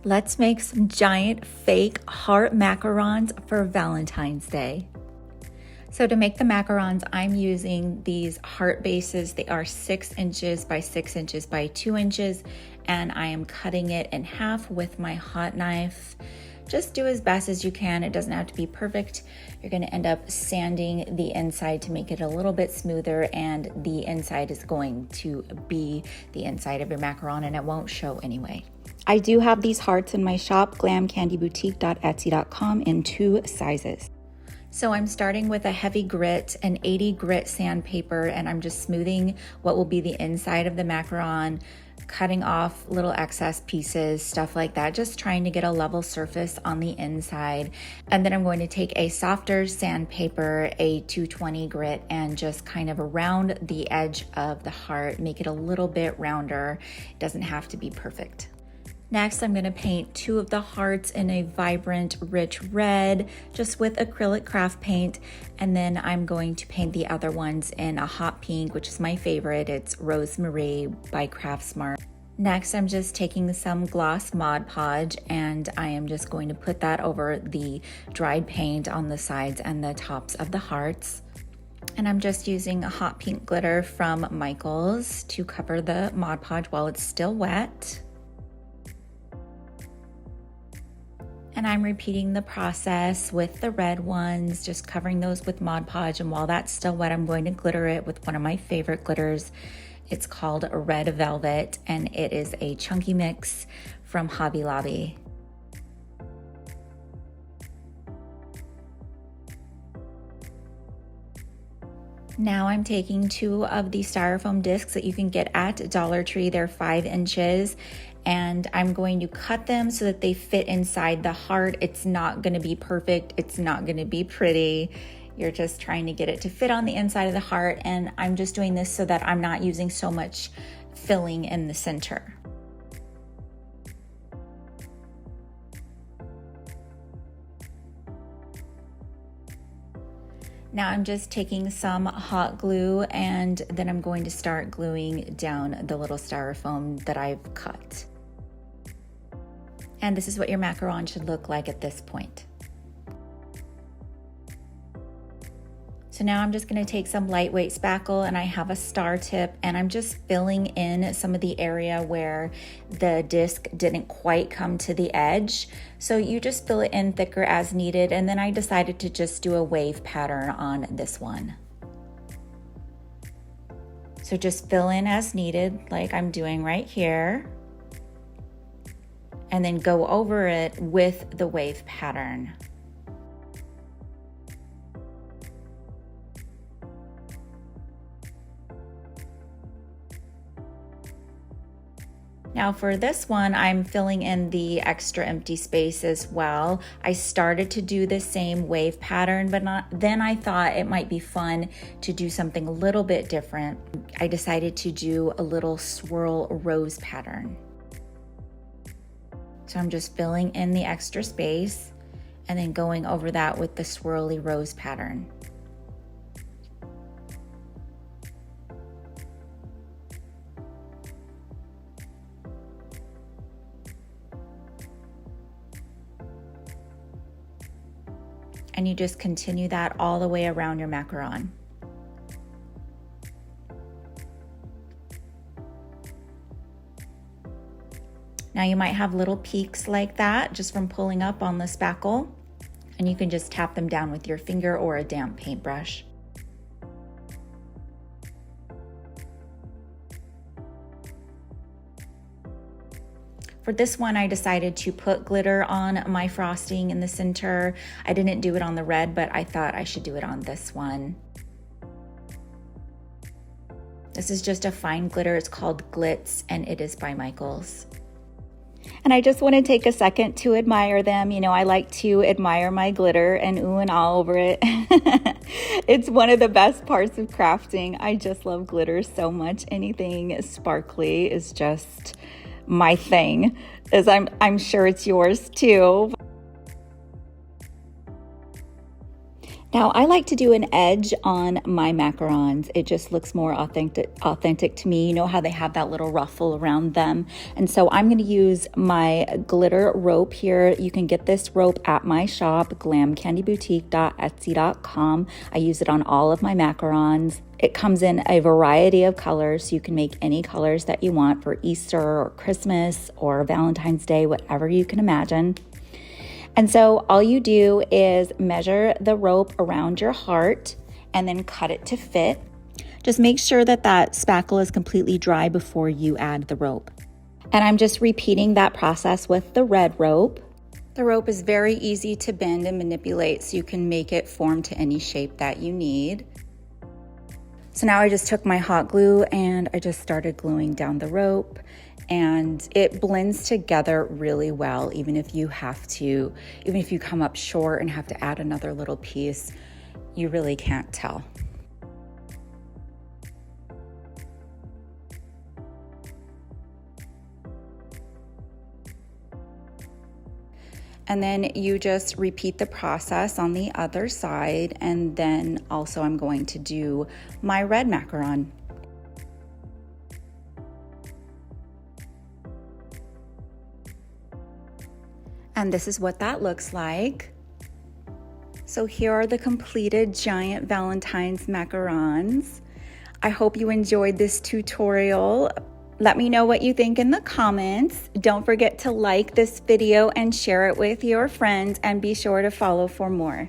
Let's make some giant fake heart macarons for Valentine's Day. So to make the macarons, I'm using these heart bases. They are 6 inches by 6 inches by 2 inches, and I am cutting it in half with my hot knife. Just do as best as you can. It doesn't have to be perfect. You're gonna end up sanding the inside to make it a little bit smoother, and the inside is going to be the inside of your macaron, and it won't show anyway. I do have these hearts in my shop, glamcandyboutique.etsy.com, in 2 sizes. So I'm starting with a heavy grit, an 80 grit sandpaper, and I'm just smoothing what will be the inside of the macaron, cutting off little excess pieces, stuff like that, just trying to get a level surface on the inside. And then I'm going to take a softer sandpaper, a 220 grit, and just kind of around the edge of the heart, make it a little bit rounder. It doesn't have to be perfect. Next, I'm going to paint 2 of the hearts in a vibrant, rich red, just with acrylic craft paint. And then I'm going to paint the other ones in a hot pink, which is my favorite. It's Rosemary by Craftsmart. Next, I'm just taking some gloss Mod Podge, and I am just going to put that over the dried paint on the sides and the tops of the hearts. And I'm just using a hot pink glitter from Michaels to cover the Mod Podge while it's still wet. And I'm repeating the process with the red ones, just covering those with Mod Podge. And while that's still wet, I'm going to glitter it with one of my favorite glitters. It's called Red Velvet, and it is a chunky mix from Hobby Lobby. Now I'm taking 2 of the styrofoam discs that you can get at Dollar Tree. They're 5 inches. And I'm going to cut them so that they fit inside the heart. It's not going to be perfect. It's not going to be pretty. You're just trying to get it to fit on the inside of the heart. And I'm just doing this so that I'm not using so much filling in the center. Now I'm just taking some hot glue, and then I'm going to start gluing down the little styrofoam that I've cut. And this is what your macaron should look like at this point. So now I'm just going to take some lightweight spackle, and I have a star tip, and I'm just filling in some of the area where the disc didn't quite come to the edge. So you just fill it in thicker as needed, and then I decided to just do a wave pattern on this one. So just fill in as needed, like I'm doing right here, and then go over it with the wave pattern. Now for this one, I'm filling in the extra empty space as well. I started to do the same wave pattern, but then I thought it might be fun to do something a little bit different. I decided to do a little swirl rose pattern. So I'm just filling in the extra space and then going over that with the swirly rose pattern. And you just continue that all the way around your macaron. Now you might have little peaks like that just from pulling up on the spackle, and you can just tap them down with your finger or a damp paintbrush. For this one, I decided to put glitter on my frosting in the center. I didn't do it on the red, but I thought I should do it on this one. This is just a fine glitter. It's called Glitz, and it is by Michaels. And I just want to take a second to admire them. You know, I like to admire my glitter and ooh and ah over it. It's one of the best parts of crafting. I just love glitter so much. Anything sparkly is just my thing, as I'm sure it's yours too. Now, I like to do an edge on my macarons. It just looks more authentic to me. You know how they have that little ruffle around them? And so I'm going to use my glitter rope here. You can get this rope at my shop, glamcandyboutique.etsy.com. I use it on all of my macarons. It comes in a variety of colors, so you can make any colors that you want for Easter or Christmas or Valentine's Day, whatever you can imagine. And so all you do is measure the rope around your heart and then cut it to fit. Just make sure that that spackle is completely dry before you add the rope. And I'm just repeating that process with the red rope. The rope is very easy to bend and manipulate, so you can make it form to any shape that you need. So now I just took my hot glue and I just started gluing down the rope, and it blends together really well. Even if you come up short and have to add another little piece, you really can't tell. And then you just repeat the process on the other side, and then also I'm going to do my red macaron. And this is what that looks like. So here are the completed giant Valentine's macarons. I hope you enjoyed this tutorial. Let me know what you think in the comments. Don't forget to like this video and share it with your friends, and be sure to follow for more.